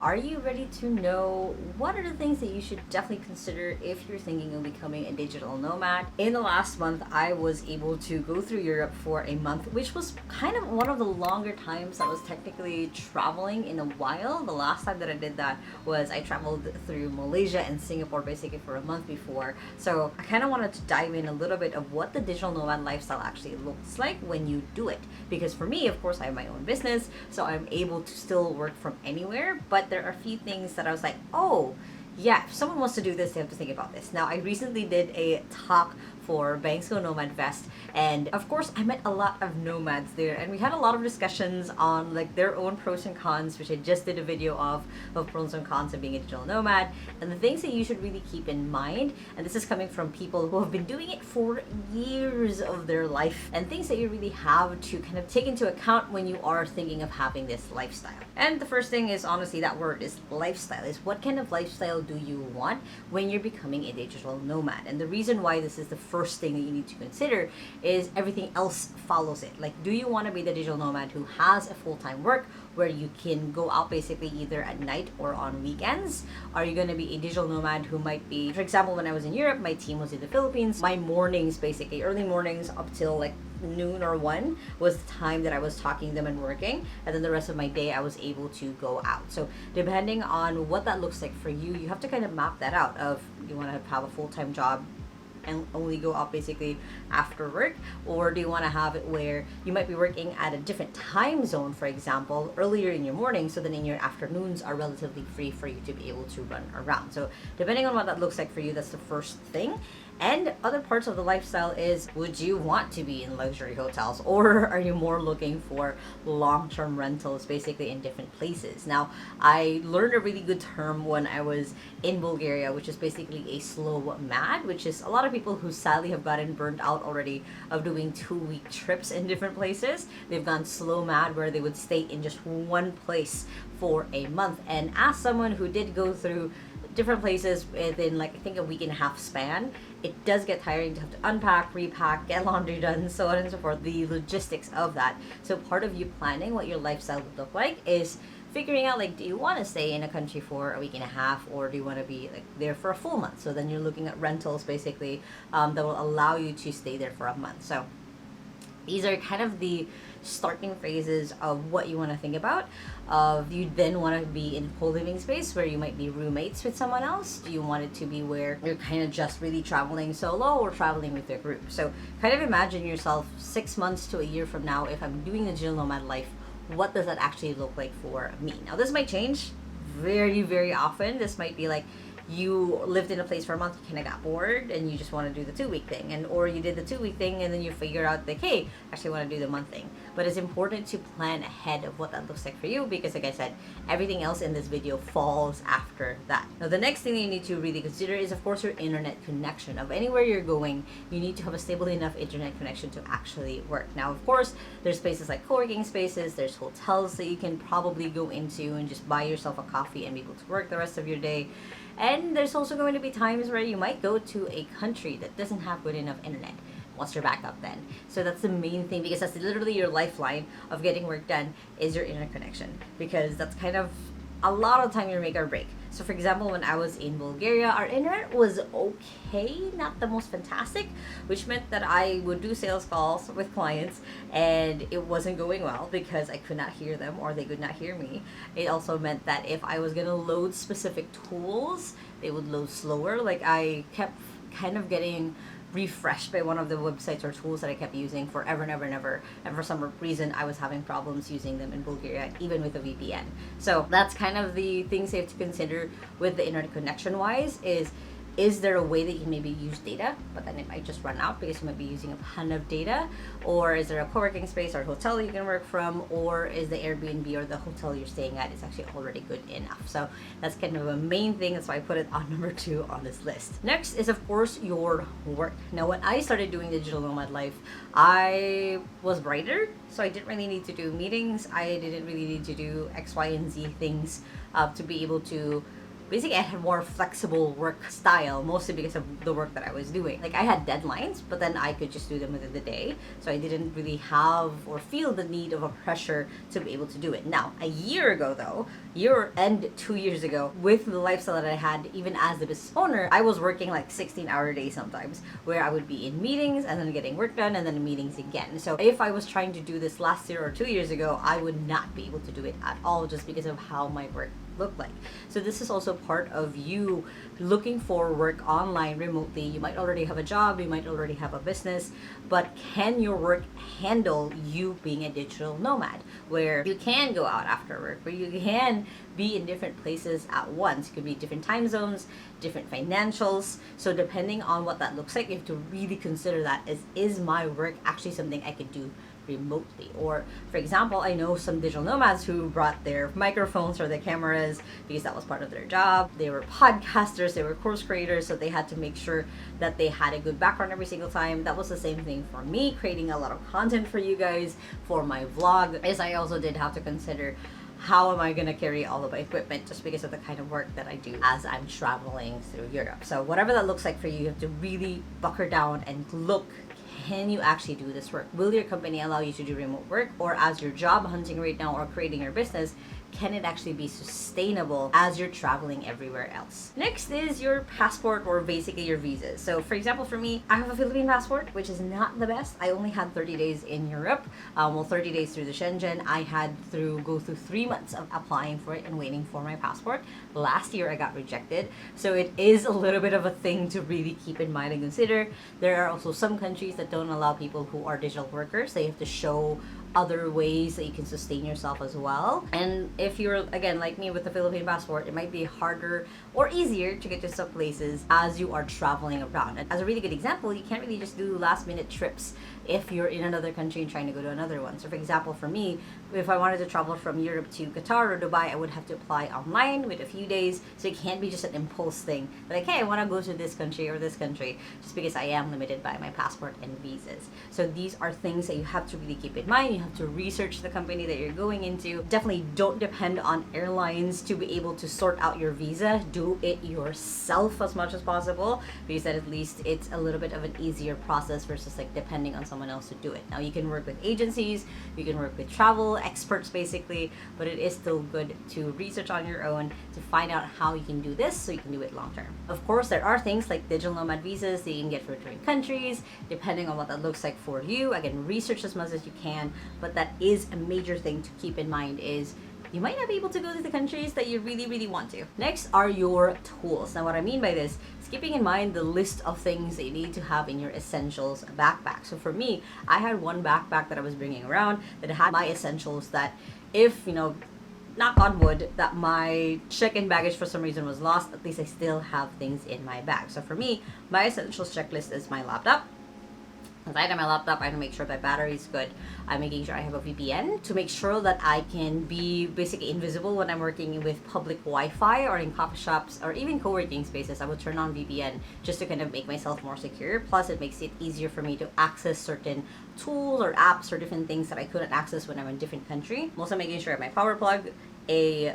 are you ready to know what are the things that you should definitely consider if you're thinking of becoming a digital nomad? In the last month, I was able to go through Europe for a month, which was kind of one of the longer times I was technically traveling in a while. The last time that I did that was I traveled through Malaysia and Singapore basically for a month before. So I kind of wanted to dive in a little bit of what the digital nomad lifestyle actually looks like when you do it. Because for me, of course, I have my own business, so I'm able to still work from anywhere, but there are a few things that I was like, oh, yeah, if someone wants to do this, they have to think about this. Now, I recently did a talk for Bangsko Nomad Fest, and of course I met a lot of nomads there, and we had a lot of discussions on like their own pros and cons, which I just did a video of pros and cons of being a digital nomad, and the things that you should really keep in mind. And this is coming from people who have been doing it for years of their life, and things that you really have to kind of take into account when you are thinking of having this lifestyle. And the first thing is, honestly, that word is lifestyle. Is what kind of lifestyle do you want when you're becoming a digital nomad? And the reason why this is the first thing that you need to consider is everything else follows it. Like, do you want to be the digital nomad who has a full-time work where you can go out basically either at night or on weekends? Are you going to be a digital nomad who might be, for example, when I was in Europe, my team was in the Philippines. My mornings, basically early mornings up till like noon or 1 was the time that I was talking to them and working, and then the rest of my day I was able to go out. So depending on what that looks like for you, you have to kind of map that out. Of you want to have a full-time job and only go out basically after work, or do you want to have it where you might be working at a different time zone, for example, earlier in your morning, so then in your afternoons are relatively free for you to be able to run around. So depending on what that looks like for you, that's the first thing. And other parts of the lifestyle is, would you want to be in luxury hotels, or are you more looking for long-term rentals basically in different places? Now, I learned a really good term when I was in Bulgaria, which is basically a slow mad, which is a lot of people who sadly have gotten burnt out already of doing 2-week trips in different places. They've gone slow mad where they would stay in just one place for a month. And as someone who did go through different places within like I think a week and a half span, it does get tiring to have to unpack, repack, get laundry done, so on and so forth, the logistics of that. So part of you planning what your lifestyle would look like is figuring out, like, do you want to stay in a country for a week and a half, or do you want to be like there for a full month? So then you're looking at rentals basically that will allow you to stay there for a month. So these are kind of the starting phases of what you want to think about. You then want to be in a co-living space where you might be roommates with someone else. Do you want it to be where you're kind of just really traveling solo or traveling with a group? So kind of imagine yourself 6 months to a year from now, if I'm doing the digital nomad life, what does that actually look like for me? Now, this might change very, very often. This might be like you lived in a place for a month, you kind of got bored, and you just want to do the 2-week thing, and or you did the 2-week thing and then you figure out like, hey, I actually want to do the month thing. But it's important to plan ahead of what that looks like for you, because like I said, everything else in this video falls after that. Now, the next thing that you need to really consider is, of course, your internet connection. Of anywhere you're going, you need to have a stable enough internet connection to actually work. Now, of course, there's places like co-working spaces, there's hotels that you can probably go into and just buy yourself a coffee and be able to work the rest of your day. And there's also going to be times where you might go to a country that doesn't have good enough internet. What's your backup then? So that's the main thing, because that's literally your lifeline of getting work done, is your internet connection, because that's kind of a lot of time you make or break. So for example, when I was in Bulgaria, our internet was okay, not the most fantastic, which meant that I would do sales calls with clients and it wasn't going well because I could not hear them or they could not hear me. It also meant that if I was gonna load specific tools, they would load slower. Like, I kept kind of getting refreshed by one of the websites or tools that I kept using forever and ever and ever, and for some reason I was having problems using them in Bulgaria, even with a VPN. So that's kind of the things you have to consider with the internet connection wise. Is there a way that you can maybe use data, but then it might just run out because you might be using a ton of data? Or is there a co-working space or hotel that you can work from? Or is the Airbnb or the hotel you're staying at is actually already good enough? So that's kind of a main thing. That's why I put it on number 2 on this list. Next is, of course, your work. Now, when I started doing digital nomad life, I was brighter, so I didn't really need to do meetings. I didn't really need to do X, Y, and Z things to be able to basically I had more flexible work style, mostly because of the work that I was doing. Like, I had deadlines, but then I could just do them within the day. So I didn't really have or feel the need of a pressure to be able to do it. Now, a year ago though, year and 2 years ago, with the lifestyle that I had even as the business owner, I was working like 16-hour days sometimes, where I would be in meetings and then getting work done and then meetings again. So if I was trying to do this last year or 2 years ago, I would not be able to do it at all, just because of how my work look like. So this is also part of you looking for work online remotely. You might already have a job, you might already have a business, but can your work handle you being a digital nomad, where you can go out after work, where you can be in different places at once? It could be different time zones, different financials. So depending on what that looks like, you have to really consider that is my work actually something I could do remotely? Or for example, I know some digital nomads who brought their microphones or their cameras because that was part of their job. They were podcasters, they were course creators, so they had to make sure that they had a good background every single time. That was the same thing for me, creating a lot of content for you guys for my vlog, as I also did have to consider how am I going to carry all of my equipment, just because of the kind of work that I do as I'm traveling through Europe. So whatever that looks like for you, you have to really buckle down and look, can you actually do this work? Will your company allow you to do remote work? Or as you're job hunting right now or creating your business, can it actually be sustainable as you're traveling everywhere else? Next is your passport, or basically your visas. So for example, for me, I have a Philippine passport, which is not the best. I only had 30 days in Europe. 30 days through the Shenzhen. I had to go through 3 months of applying for it and waiting for my passport. Last year I got rejected. So it is a little bit of a thing to really keep in mind and consider. There are also some countries that don't allow people who are digital workers. They have to show other ways that you can sustain yourself as well. And if you're, again, like me with the Philippine passport, it might be harder or easier to get to some places as you are traveling around. And as a really good example, you can't really just do last minute trips if you're in another country and trying to go to another one. So for example, for me, if I wanted to travel from Europe to Qatar or Dubai, I would have to apply online with a few days. So it can't be just an impulse thing. Like, hey, I want to go to this country or this country, just because I am limited by my passport and visas. So these are things that you have to really keep in mind. You have to research the company that you're going into. Definitely don't depend on airlines to be able to sort out your visa. Do it yourself as much as possible, because then at least it's a little bit of an easier process versus like depending on someone else to do it. Now you can work with agencies, you can work with travel experts basically, but it is still good to research on your own to find out how you can do this so you can do it long term. Of course, there are things like digital nomad visas that you can get for different countries, depending on what that looks like for you. Again, research as much as you can, but that is a major thing to keep in mind, is you might not be able to go to the countries that you really, really want to. Next are your tools. Now what I mean by this is keeping in mind the list of things that you need to have in your essentials backpack. So for me, I had one backpack that I was bringing around that had my essentials, that if, knock on wood, that my check-in baggage for some reason was lost, at least I still have things in my bag. So for me, my essentials checklist is my laptop. Aside on my laptop, I have to make sure that battery is good. I'm making sure I have a VPN to make sure that I can be basically invisible when I'm working with public Wi-Fi or in coffee shops or even co-working spaces. I would turn on VPN just to kind of make myself more secure. Plus, it makes it easier for me to access certain tools or apps or different things that I couldn't access when I'm in a different country. I'm also making sure I have my power plug, a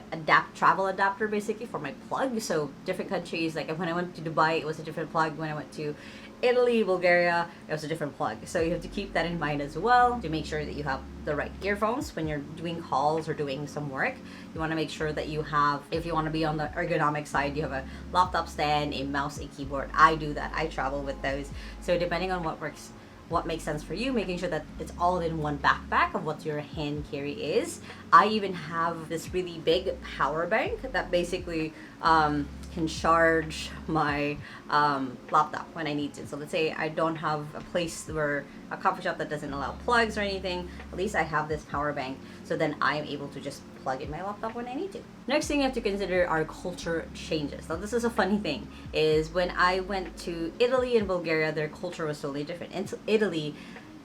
travel adapter basically for my plug. So different countries, like when I went to Dubai, it was a different plug. When I went to Italy, Bulgaria, it was a different plug. So you have to keep that in mind as well to make sure that you have the right earphones when you're doing calls or doing some work. You want to make sure that you have, if you want to be on the ergonomic side, you have a laptop stand, a mouse, a keyboard. I do that. I travel with those. So depending on what makes sense for you, making sure that it's all in one backpack of what your hand carry is. I even have this really big power bank that basically can charge my laptop when I need to. So let's say I don't have a place where a coffee shop that doesn't allow plugs or anything, at least I have this power bank, so then I am able to just plug in my laptop when I need to. Next thing you have to consider are culture changes. Now this is a funny thing, is when I went to Italy and Bulgaria, their culture was totally different. In Italy,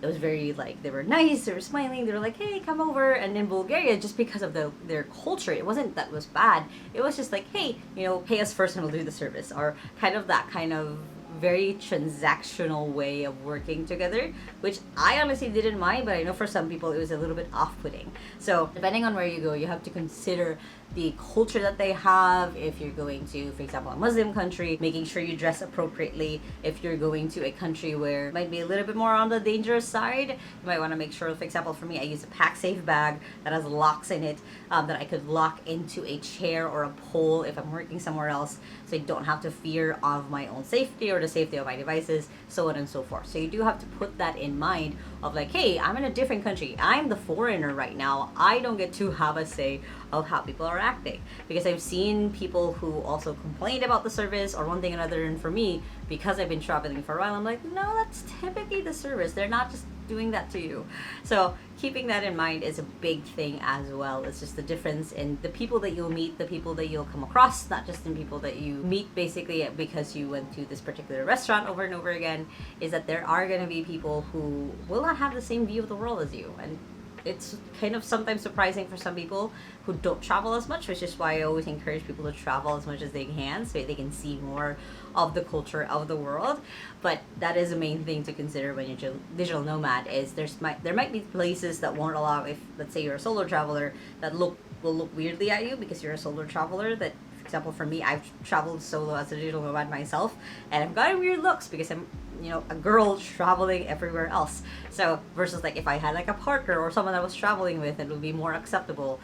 it was very like, they were nice, they were smiling, they were like, hey, come over. And in Bulgaria, just because of their culture, it wasn't that it was bad. It was just like, hey, pay us first and we'll do the service, or kind of that kind of very transactional way of working together, which I honestly didn't mind, but I know for some people it was a little bit off-putting. So depending on where you go, you have to consider the culture that they have. If you're going to, for example, a Muslim country, making sure you dress appropriately. If you're going to a country where it might be a little bit more on the dangerous side, you might want to make sure, for example, for me, I use a pack safe bag that has locks in it, that I could lock into a chair or a pole if I'm working somewhere else, so I don't have to fear of my own safety or the safety of my devices, so on and so forth. So you do have to put that in mind of like, hey, I'm in a different country. I'm the foreigner right now. I don't get to have a say of how people are acting, because I've seen people who also complained about the service or one thing or another. And for me, because I've been traveling for a while, I'm like, no, that's typically the service. They're not just doing that to you. So keeping that in mind is a big thing as well. It's just the difference in the people that you'll meet, the people that you'll come across, not just in people that you meet basically because you went to this particular restaurant over and over again, is that there are going to be people who will not have the same view of the world as you. And it's kind of sometimes surprising for some people who don't travel as much, which is why I always encourage people to travel as much as they can so they can see more of the culture of the world. But that is the main thing to consider when you're digital nomad, is there might be places that won't allow, if let's say you're a solo traveler, that will look weirdly at you because you're a solo traveler. That, for example, for me, I've traveled solo as a digital nomad myself, and I've gotten weird looks because I'm, a girl traveling everywhere else. So versus like if I had like a partner or someone I was traveling with, it would be more acceptable.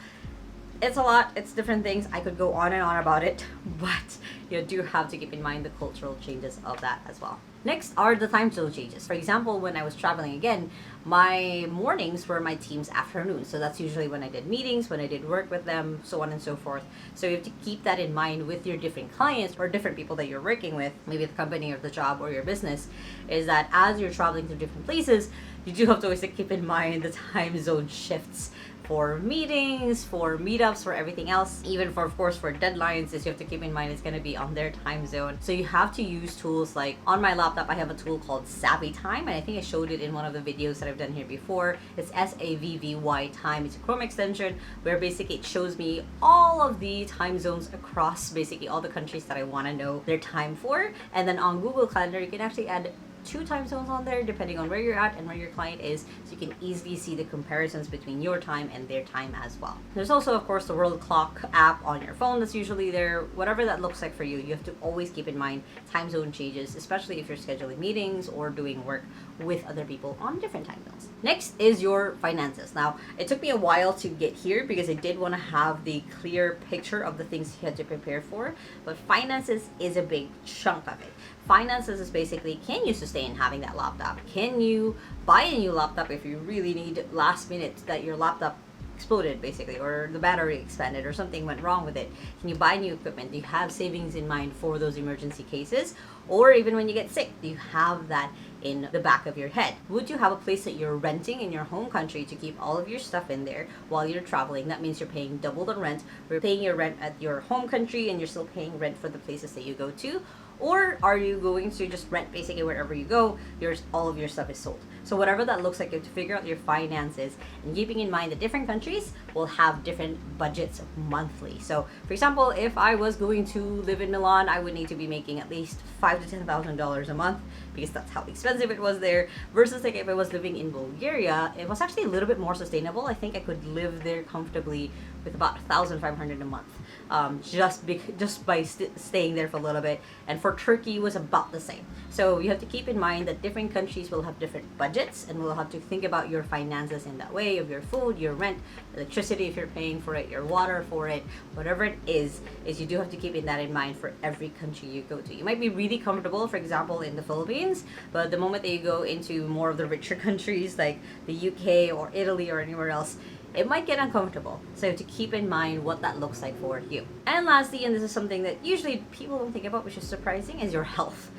It's a lot, it's different things. I could go on and on about it, but you do have to keep in mind the cultural changes of that as well. Next are the time zone changes. For example, when I was traveling again, my mornings were my team's afternoons. So that's usually when I did meetings, when I did work with them, so on and so forth. So you have to keep that in mind with your different clients or different people that you're working with, maybe the company or the job or your business, is that as you're traveling to different places, you do have to always keep in mind the time zone shifts for meetings, for meetups, for everything else, even for, of course, for deadlines, is you have to keep in mind it's going to be on their time zone. So you have to use tools like, on my laptop, I have a tool called Savvy Time, and I think I showed it in one of the videos that I've done here before. It's SAVVY Time. It's a Chrome extension where basically it shows me all of the time zones across basically all the countries that I want to know their time for. And then on Google Calendar, you can actually add 2 time zones on there depending on where you're at and where your client is, so you can easily see the comparisons between your time and their time as well. There's also, of course, the World Clock app on your phone that's usually there. Whatever that looks like for you, you have to always keep in mind time zone changes, especially if you're scheduling meetings or doing work with other people on different time zones. Next is your finances. Now, it took me a while to get here because I did want to have the clear picture of the things you had to prepare for, but finances is a big chunk of it. Finances is basically, can you sustain having that laptop? Can you buy a new laptop if you really need last minute that your laptop exploded basically, or the battery expanded or something went wrong with it? Can you buy new equipment? Do you have savings in mind for those emergency cases? Or even when you get sick, do you have that in the back of your head? Would you have a place that you're renting in your home country to keep all of your stuff in there while you're traveling? That means you're paying double the rent. You're paying your rent at your home country and you're still paying rent for the places that you go to. Or are you going to just rent basically wherever you go? All of your stuff is sold. So whatever that looks like, you have to figure out your finances, and keeping in mind that different countries will have different budgets monthly. So for example, if I was going to live in Milan, I would need to be making at least $5,000 to $10,000 a month, because that's how expensive it was there. Versus like if I was living in Bulgaria, it was actually a little bit more sustainable. I think I could live there comfortably with about $1,500 a month, just by staying there for a little bit. And for Turkey, it was about the same. So you have to keep in mind that different countries will have different budgets, and we'll have to think about your finances in that way, of your food, your rent, electricity if you're paying for it, your water for it, whatever it is you do have to keep that in mind for every country you go to. You might be really comfortable, for example, in the Philippines, but the moment that you go into more of the richer countries like the UK or Italy or anywhere else, it might get uncomfortable. So you have to keep in mind what that looks like for you. And lastly, and this is something that usually people don't think about, which is surprising, is your health.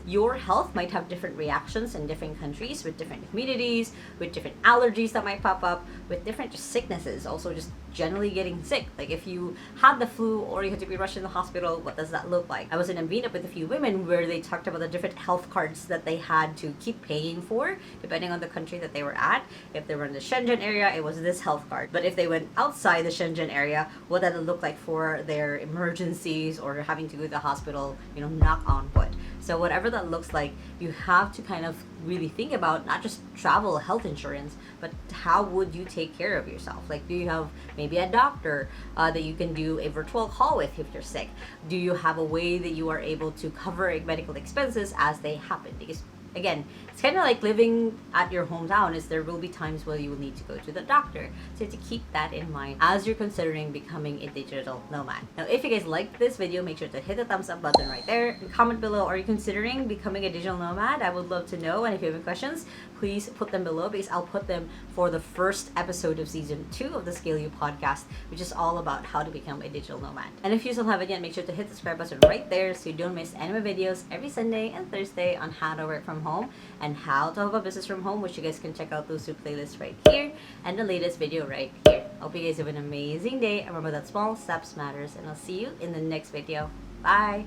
Your health might have different reactions in different countries, with different humidities, with different allergies that might pop up, with different just sicknesses, also just generally getting sick. Like if you had the flu or you had to be rushed in the hospital, what does that look like? I was in a meetup with a few women where they talked about the different health cards that they had to keep paying for, depending on the country that they were at. If they were in the Shenzhen area, it was this health card. But if they went outside the Shenzhen area, what did it look like for their emergencies or having to go to the hospital, knock on wood. So whatever that looks like, you have to kind of really think about not just travel health insurance, but how would you take care of yourself? Like, do you have maybe a doctor that you can do a virtual call with if you're sick? Do you have a way that you are able to cover medical expenses as they happen? Because again, it's kind of like living at your hometown, is there will be times where you will need to go to the doctor. So to keep that in mind as you're considering becoming a digital nomad. Now, if you guys liked this video, make sure to hit the thumbs up button right there and comment below, are you considering becoming a digital nomad? I would love to know. And if you have any questions, please put them below, because I'll put them for the first episode of season 2 of the Scale You podcast, which is all about how to become a digital nomad. And if you still haven't yet, make sure to hit the subscribe button right there so you don't miss any of my videos every Sunday and Thursday on how to work from home and how to have a business from home, which you guys can check out those 2 playlists right here and the latest video right here. Hope you guys have an amazing day. Remember that small steps matters, and I'll see you in the next video. Bye!